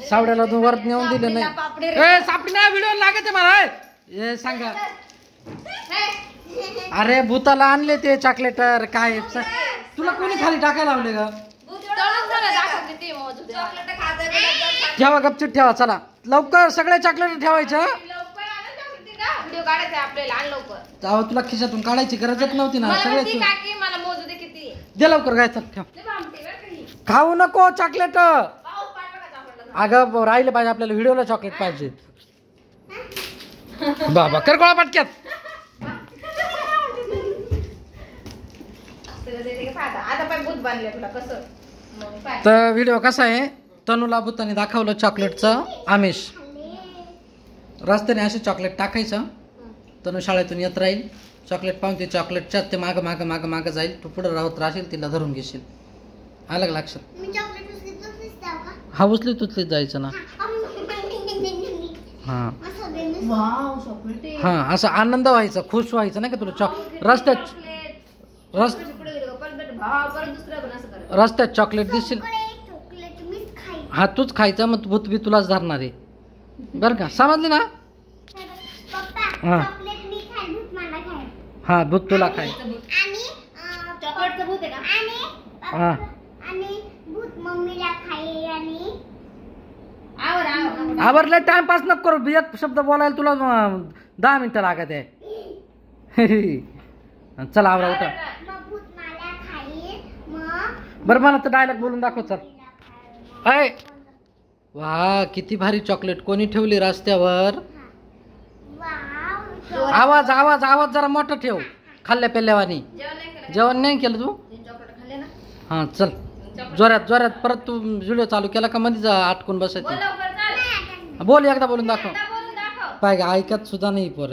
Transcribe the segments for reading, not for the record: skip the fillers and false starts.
सावड्याला तू वर नेऊन दिले नाही. ए सापडी नाही व्हिडिओ लागते मला. हे सांगा अरे भूताला आणले ते चॉकलेटर काय तुला कोणी खाली टाकायला लावले का? ठेवा गपचित ठेवा. चला लवकर सगळे चॉकलेट ठेवायचं. जाऊ तुला खिशातून काढायची गरजच नव्हती ना. सगळे दे लवकर काय. चल ठेव. खाऊ नको चॉकलेट. अगं राहिले पाहिजे आपल्याला व्हिडिओला चॉकलेट पाहिजे. बाबा कर गोळा पटक्यात. तर व्हिडिओ कसा आहे तनूला भूताने दाखवलं चॉकलेटचं आमिष. रस्त्याने असे चॉकलेट टाकायचं. तनू शाळेतून येत राहील चॉकलेट पाहून ते चॉकलेटच्या ते मागं मागं मागं मागं जाईल. तू पुढे राहत राहशील तिला धरून घेशील. आलं का लक्षात? हा उचलीत उचलीत जायचं ना. हा हा असं आनंद व्हायचा खुश व्हायचं नाही का तुला. रस्त्यात चॉकलेट दिसशील हा तूच खायचं मग भूत बी तुलाच धरणार आहे बरं का. समजली ना? हा हा भूत तुला खाय. हा आवरलं टाइमपास नको करू. एक शब्द बोलायला तुला 10 मिनिटं लागत आहे. चला आवरा उठा. बरं मला तर डायलॉग बोलून दाखव. चल अय वा किती भारी चॉकलेट कोणी ठेवली रस्त्यावर. आवाज आवाज आवाज जरा मोठा ठेव. खाल्ल्या पेल्यावानी. जेवण नाही केलं तू? हा चल जोरात जोरात. परत तू व्हिडिओ चालू केला का मध्ये जा अटकून बसायचं. बोल एकदा बोलून दाखव. पाय का ऐकत सुद्धा नाही पोर.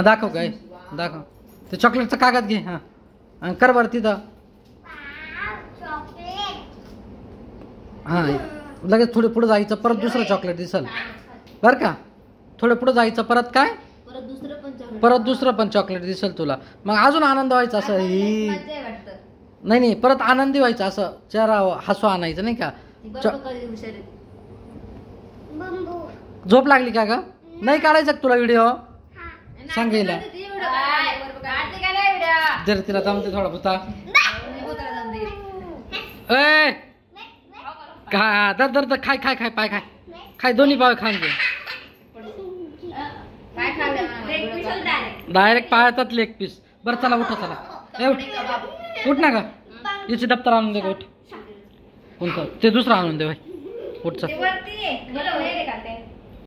दाखव काय दाखव. ते चॉकलेटचा कागद घे. हा कर बरं तिथं. हा लगेच थोडे पुढे जायचं परत दुसरं चॉकलेट दिसल बरं का. थोडे पुढे जायचं परत काय परत दुसरं पण चॉकलेट दिसेल तुला. मग अजून आनंद व्हायचा. असं ही नाही नाही परत आनंदी व्हायचं. असं चेहरा हसू आणायचं नाही का. झोप लागली का ग? नाही काढायचं तुला व्हिडिओ सांगायला. जर तिला जमते थोडा भूता. ए खा दर दर दर खाय खाय खाय पाय खाय खाय दोन्ही पाय खाऊन घे. डायरेक्ट पायातच लेग पीस. बरं चला उठा. चला ए उठ उठ ना ग. याची दप्तर आणून दे. उठ कोणतं ते दुसरं आणून दे. उठ चल.